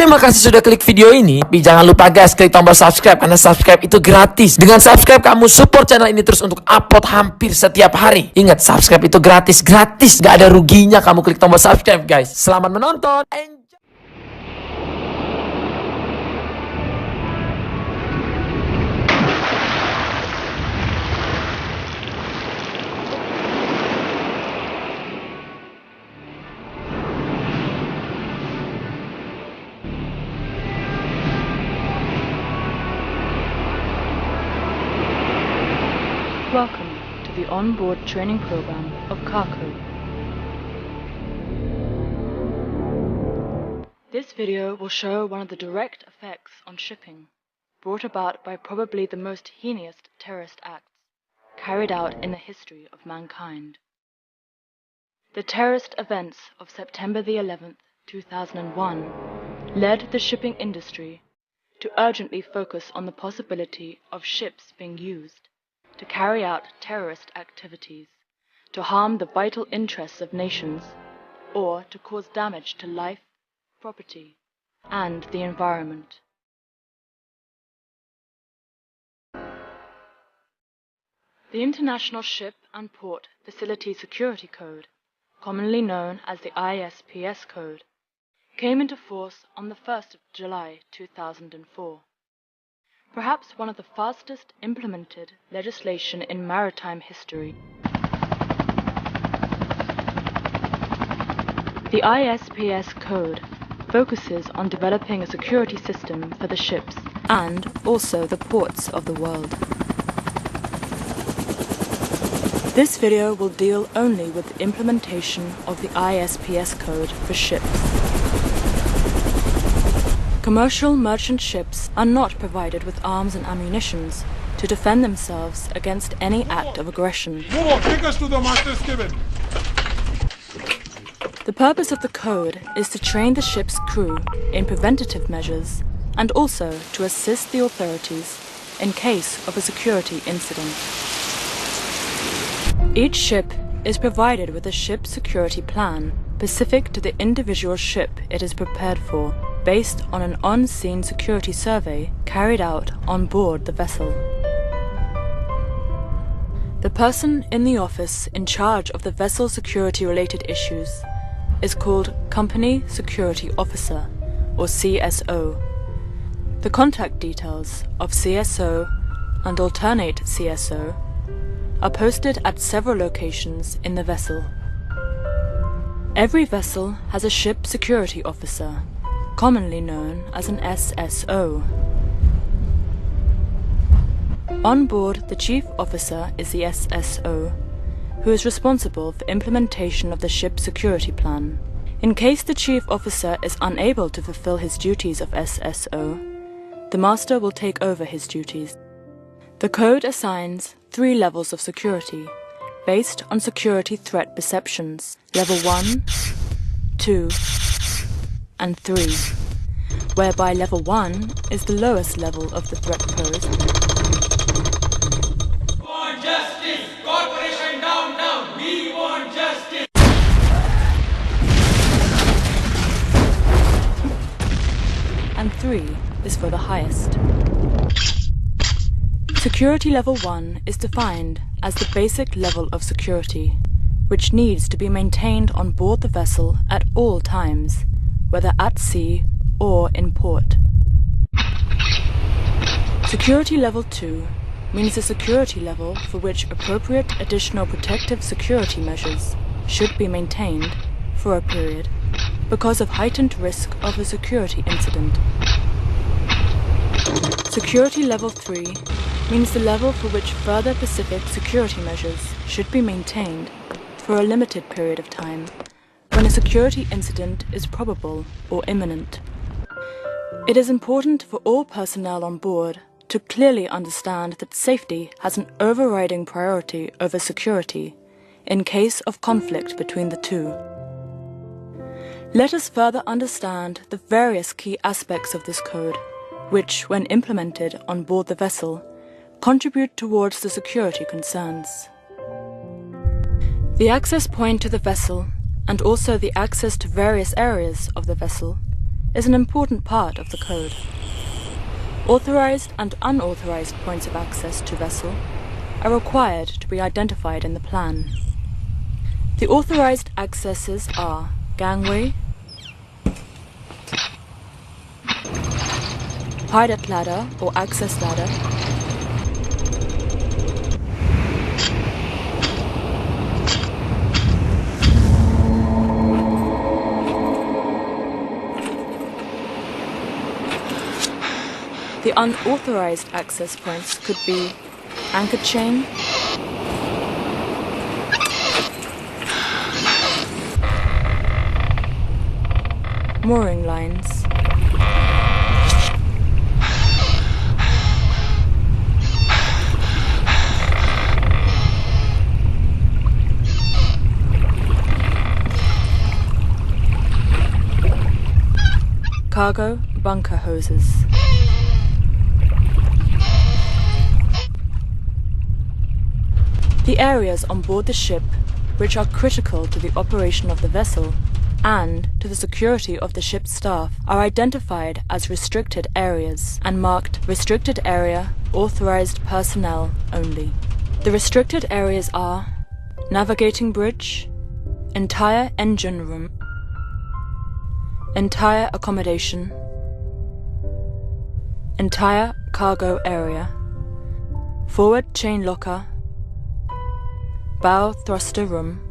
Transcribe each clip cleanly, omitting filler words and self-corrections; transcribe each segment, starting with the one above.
Terima kasih sudah klik video ini. Tapi jangan lupa guys, klik tombol subscribe karena subscribe itu gratis. Dengan subscribe kamu support channel ini terus untuk upload hampir setiap hari. Ingat, subscribe itu gratis. Gak ada ruginya kamu klik tombol subscribe guys. Selamat menonton. Welcome to the onboard training program of KAPAL. This video will show one of the direct effects on shipping, brought about by probably the most heinous terrorist acts carried out in the history of mankind. The terrorist events of September the 11th, 2001 led the shipping industry to urgently focus on the possibility of ships being used to carry out terrorist activities, to harm the vital interests of nations, or to cause damage to life, property, and the environment. The International Ship and Port Facility Security Code, commonly known as the Isps Code, came into force on the 1st of July 2004. Perhaps one of the fastest implemented legislation in maritime history. The Isps Code focuses on developing a security system for the ships and also the ports of the world. This video will deal only with the implementation of the Isps Code for ships. Commercial merchant ships are not provided with arms and ammunitions to defend themselves against any act of aggression. Take us to the master's cabin. The purpose of the code is to train the ship's crew in preventative measures and also to assist the authorities in case of a security incident. Each ship is provided with a ship security plan specific to the individual ship it is prepared for, based on an on-scene security survey carried out on board the vessel. The person in the office in charge of the vessel security-related issues is called Company Security Officer, or CSO. The contact details of CSO and alternate CSO are posted at several locations in the vessel. Every vessel has a ship security officer, commonly known as an SSO. On board, the chief officer is the SSO, who is responsible for implementation of the ship security plan. In case the chief officer is unable to fulfill his duties of SSO, the master will take over his duties. The code assigns 3 levels of security, based on security threat perceptions, level 1, 2, and 3, whereby level 1 is the lowest level of the threat posed. We want justice! Corporation down, down! We want justice! And 3 is for the highest. Security level 1 is defined as the basic level of security, which needs to be maintained on board the vessel at all times, whether at sea or in port. Security level 2 means the security level for which appropriate additional protective security measures should be maintained for a period because of heightened risk of a security incident. Security level 3 means the level for which further specific security measures should be maintained for a limited period of time when a security incident is probable or imminent. It is important for all personnel on board to clearly understand that safety has an overriding priority over security in case of conflict between the two. Let us further understand the various key aspects of this code, which, when implemented on board the vessel, contribute towards the security concerns. The access point to the vessel, and also the access to various areas of the vessel, is an important part of the code. Authorized and unauthorized points of access to vessel are required to be identified in the plan. The authorized accesses are gangway, pilot ladder or access ladder, the unauthorized access points could be anchor chain, mooring lines, cargo bunker hoses. The areas on board the ship which are critical to the operation of the vessel and to the security of the ship's staff are identified as restricted areas and marked restricted area, authorized personnel only. The restricted areas are navigating bridge, entire engine room, entire accommodation, entire cargo area, forward chain locker, bow thruster room,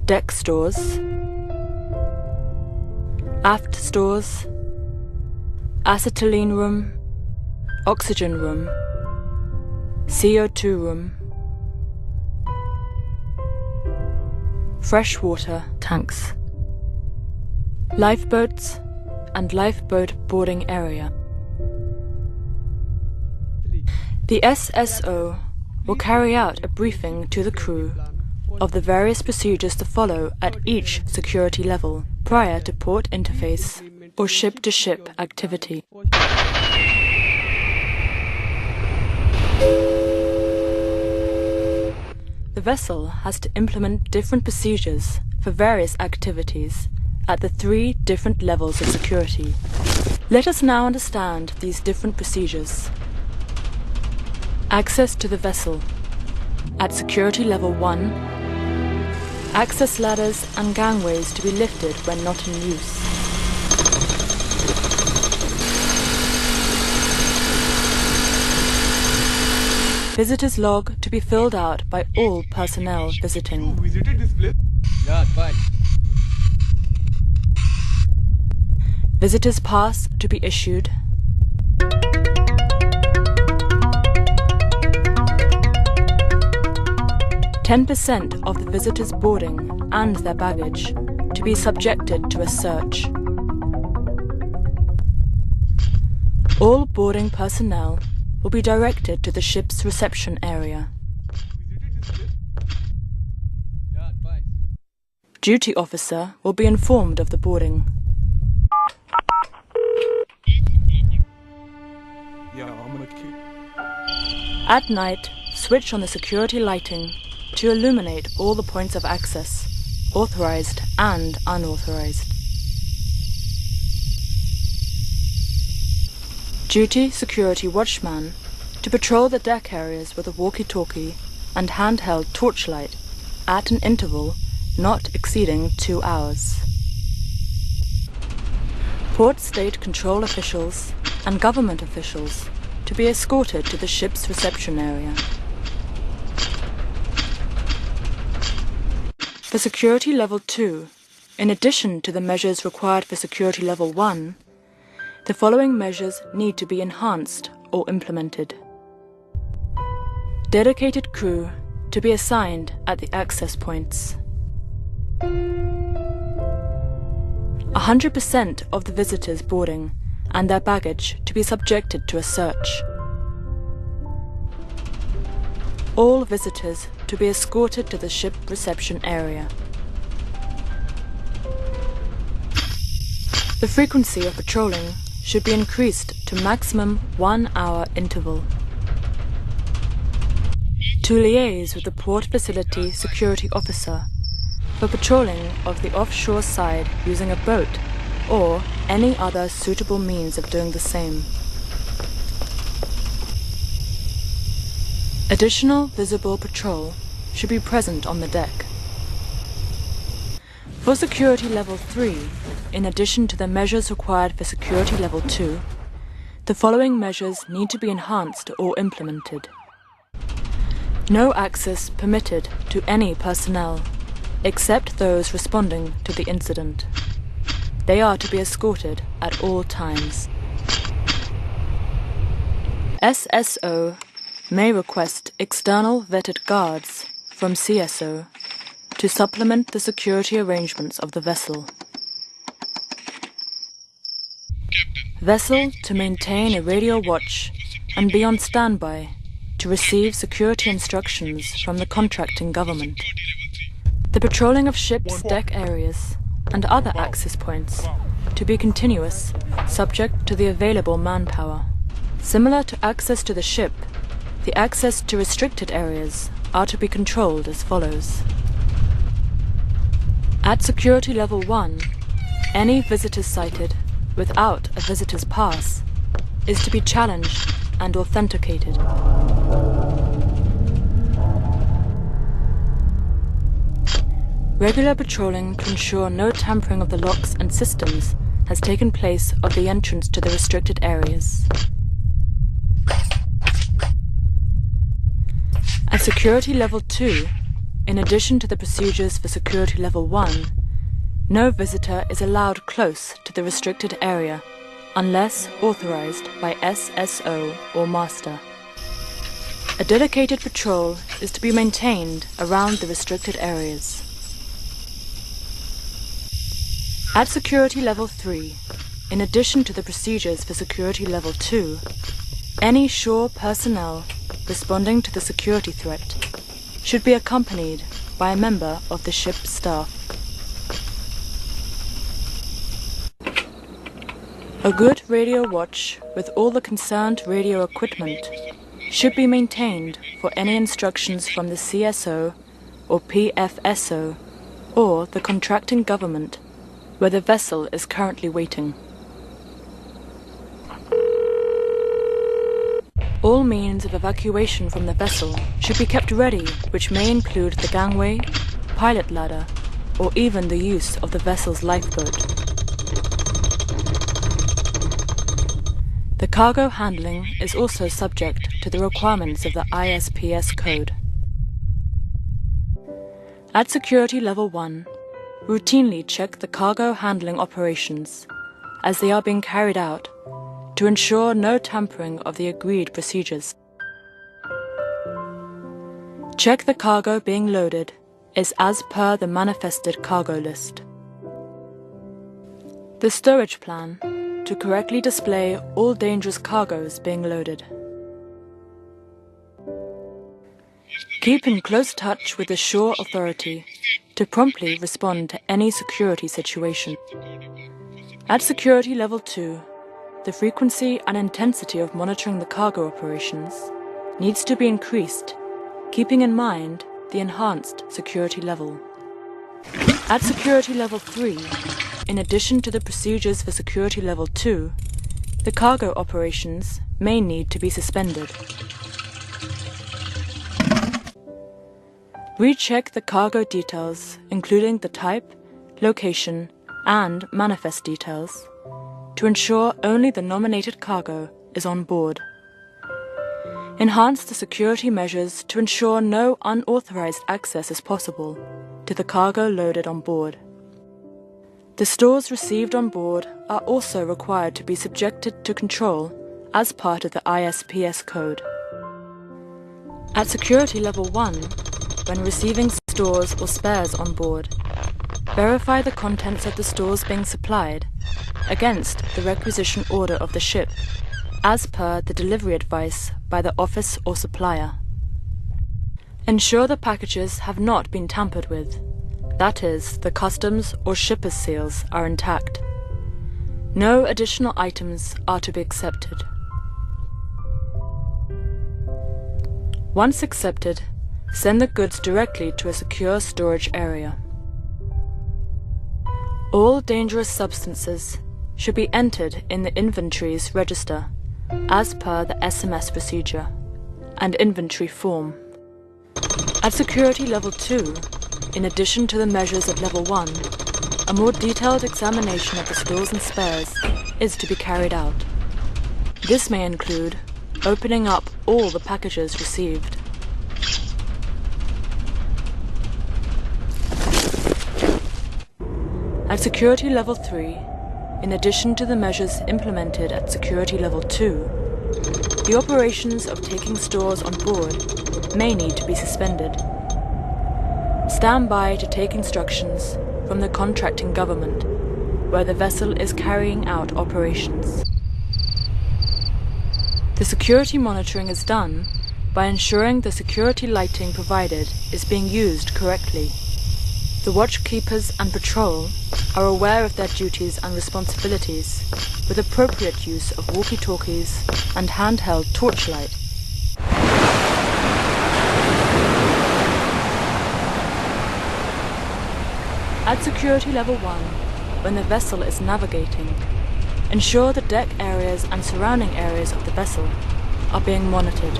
deck stores, aft stores, acetylene room, oxygen room, CO2 room, freshwater tanks, lifeboats and lifeboat boarding area. The SSO will carry out a briefing to the crew of the various procedures to follow at each security level prior to port interface or ship-to-ship activity. The vessel has to implement different procedures for various activities at the 3 different levels of security. Let us now understand these different procedures. Access to the vessel. At security level 1, access ladders and gangways to be lifted when not in use. Visitors log to be filled out by all personnel visiting. Visited this place? Yeah, fine. Visitors pass to be issued. %10 of the visitors' boarding and their baggage to be subjected to a search. All boarding personnel will be directed to the ship's reception area. Duty officer will be informed of the boarding. At night, switch on the security lighting to illuminate all the points of access, authorized and unauthorized. Duty security watchman to patrol the deck areas with a walkie-talkie and handheld torchlight at an interval not exceeding 2 hours. Port state control officials and government officials to be escorted to the ship's reception area. For security level 2, in addition to the measures required for security level 1, the following measures need to be enhanced or implemented. Dedicated crew to be assigned at the access points. 100% of the visitors boarding and their baggage to be subjected to a search. All visitors to be escorted to the ship reception area. The frequency of patrolling should be increased to maximum 1 hour interval. To liaise with the port facility security officer for patrolling of the offshore side using a boat or any other suitable means of doing the same. Additional visible patrol should be present on the deck. For security level 3, in addition to the measures required for security level 2, the following measures need to be enhanced or implemented. No access permitted to any personnel, except those responding to the incident. They are to be escorted at all times. SSO may request external vetted guards from CSO to supplement the security arrangements of the vessel. Vessel to maintain a radio watch and be on standby to receive security instructions from the contracting government. The patrolling of ships' deck areas and other access points to be continuous, subject to the available manpower. Similar to access to the ship, the access to restricted areas are to be controlled as follows. At security level 1, any visitors sighted without a visitor's pass is to be challenged and authenticated. Regular patrolling to ensure no tampering of the locks and systems has taken place of the entrance to the restricted areas. At security level 2, in addition to the procedures for security level 1, no visitor is allowed close to the restricted area unless authorized by SSO or master. A dedicated patrol is to be maintained around the restricted areas. At security level 3, in addition to the procedures for security level 2, any shore personnel responding to the security threat should be accompanied by a member of the ship's staff. A good radio watch with all the concerned radio equipment should be maintained for any instructions from the CSO or PFSO or the contracting government where the vessel is currently waiting. All means of evacuation from the vessel should be kept ready, which may include the gangway, pilot ladder, or even the use of the vessel's lifeboat. The cargo handling is also subject to the requirements of the Isps Code. At security level 1, routinely check the cargo handling operations as they are being carried out to ensure no tampering of the agreed procedures. Check the cargo being loaded is as per the manifested cargo list. The stowage plan to correctly display all dangerous cargoes being loaded. Keep in close touch with the shore authority to promptly respond to any security situation. At security level 2, the frequency and intensity of monitoring the cargo operations needs to be increased, keeping in mind the enhanced security level. At security level 3, in addition to the procedures for security level 2, the cargo operations may need to be suspended. Recheck the cargo details, including the type, location, and manifest details, to ensure only the nominated cargo is on board. Enhance the security measures to ensure no unauthorized access is possible to the cargo loaded on board. The stores received on board are also required to be subjected to control as part of the Isps Code. At security level 1, when receiving stores or spares on board, verify the contents of the stores being supplied against the requisition order of the ship, as per the delivery advice by the office or supplier. Ensure the packages have not been tampered with, that is, the customs or shipper's seals are intact. No additional items are to be accepted. Once accepted, send the goods directly to a secure storage area. All dangerous substances should be entered in the inventories register as per the SMS procedure and inventory form. At security level 2, in addition to the measures at level 1, a more detailed examination of the stores and spares is to be carried out. This may include opening up all the packages received. At security level 3, in addition to the measures implemented at security level 2, the operations of taking stores on board may need to be suspended. Stand by to take instructions from the contracting government where the vessel is carrying out operations. The security monitoring is done by ensuring the security lighting provided is being used correctly. The watchkeepers and patrol are aware of their duties and responsibilities with appropriate use of walkie-talkies and handheld torchlight. At security level 1, when the vessel is navigating, ensure the deck areas and surrounding areas of the vessel are being monitored.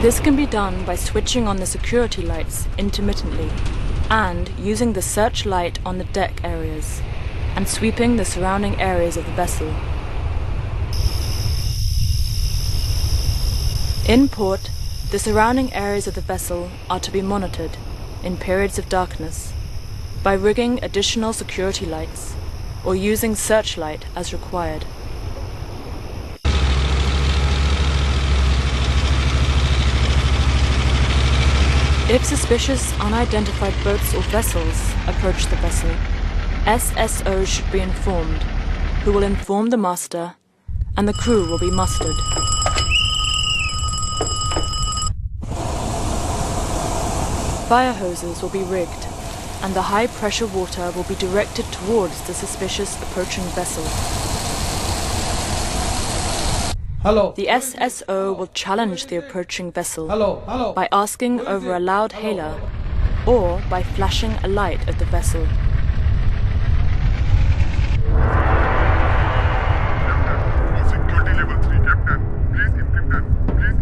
This can be done by switching on the security lights intermittently and using the searchlight on the deck areas and sweeping the surrounding areas of the vessel. In port, the surrounding areas of the vessel are to be monitored in periods of darkness by rigging additional security lights or using searchlight as required. If suspicious unidentified boats or vessels approach the vessel, SSO should be informed, who will inform the master, and the crew will be mustered. Fire hoses will be rigged, and the high-pressure water will be directed towards the suspicious approaching vessel. Hello. The SSO will challenge the approaching vessel Hello. by asking over a loud hailer or by flashing a light at the vessel.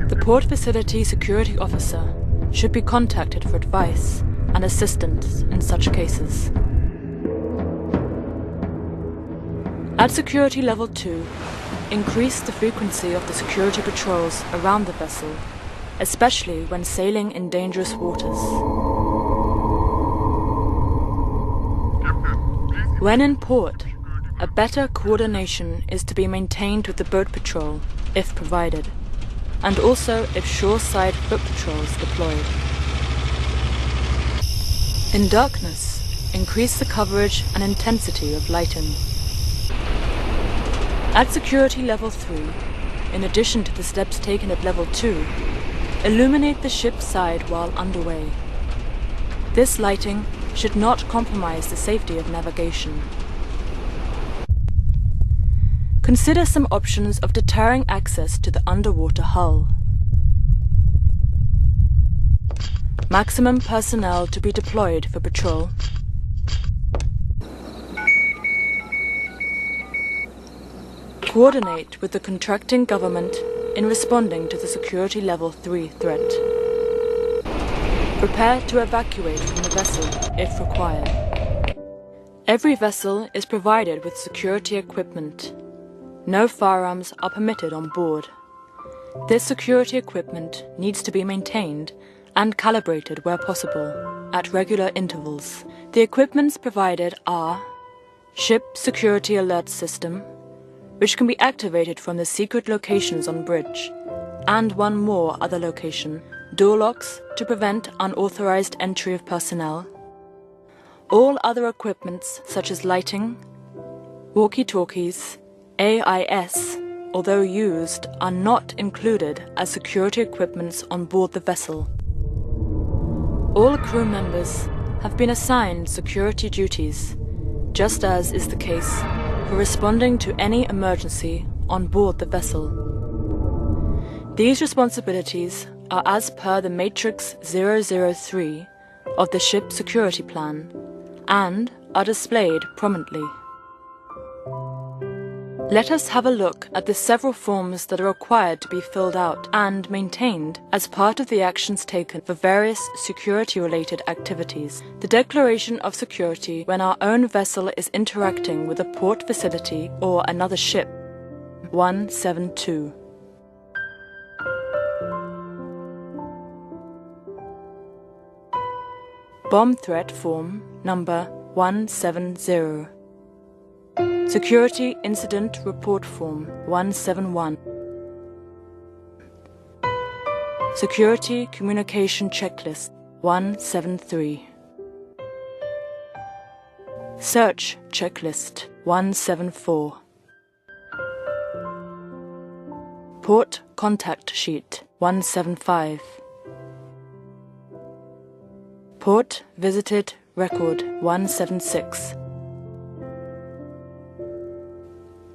The port facility security officer should be contacted for advice and assistance in such cases. At security level 2, increase the frequency of the security patrols around the vessel, especially when sailing in dangerous waters. When in port, a better coordination is to be maintained with the boat patrol, if provided, and also if shoreside foot patrols deployed. In darkness, increase the coverage and intensity of lighting. At security level 3, in addition to the steps taken at level 2, illuminate the ship's side while underway. This lighting should not compromise the safety of navigation. Consider some options of deterring access to the underwater hull. Maximum personnel to be deployed for patrol. Coordinate with the contracting government in responding to the security level 3 threat. Prepare to evacuate from the vessel if required. Every vessel is provided with security equipment. No firearms are permitted on board. This security equipment needs to be maintained and calibrated where possible at regular intervals. The equipments provided are Ship Security Alert System, which can be activated from the secret locations on bridge, and one more other location, door locks to prevent unauthorized entry of personnel. All other equipments such as lighting, walkie-talkies, AIS, although used, are not included as security equipments on board the vessel. All crew members have been assigned security duties, just as is the case for responding to any emergency on board the vessel. These responsibilities are as per the Matrix 003 of the Ship Security Plan and are displayed prominently. Let us have a look at the several forms that are required to be filled out and maintained as part of the actions taken for various security-related activities. The declaration of security when our own vessel is interacting with a port facility or another ship. 172. Bomb threat form number 170. Security Incident Report Form 171. Security Communication Checklist 173. Search Checklist 174. Port Contact Sheet 175. Port Visited Record 176.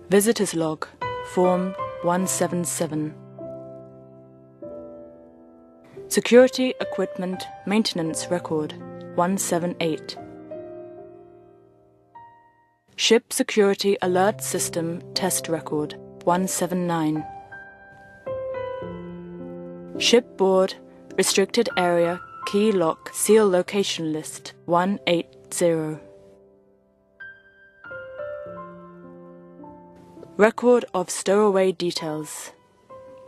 Visitors Log, Form 177. Security Equipment Maintenance Record 178. Ship Security Alert System Test Record 179. Shipboard Restricted Area Key Lock Seal Location List 180. Record of Stowaway Details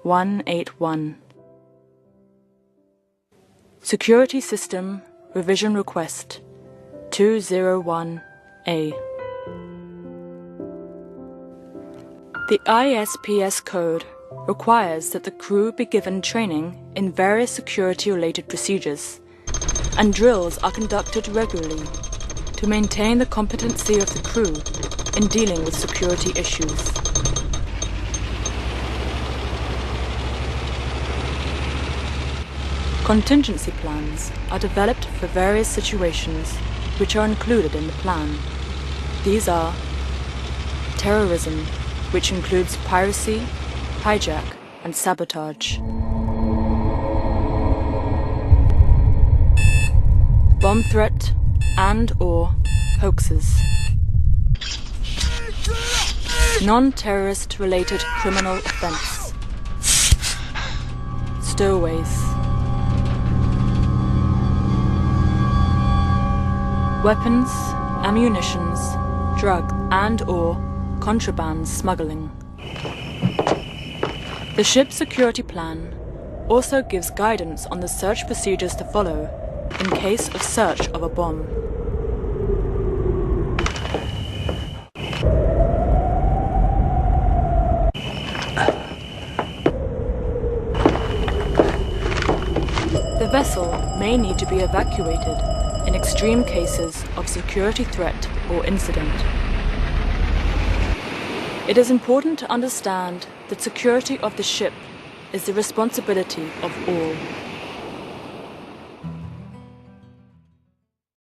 181. Security System Revision Request 201A. The Isps Code requires that the crew be given training in various security-related procedures, and drills are conducted regularly to maintain the competency of the crew in dealing with security issues. Contingency plans are developed for various situations which are included in the plan. These are terrorism, which includes piracy, hijack, and sabotage. Bomb threat and/or hoaxes. Non-terrorist related criminal offense. Stowaways. Weapons, ammunitions, drug and/or contraband smuggling. The ship security plan also gives guidance on the search procedures to follow in case of search of a bomb. The vessel may need to be evacuated in extreme cases of security threat or incident. It is important to understand that security of the ship is the responsibility of all.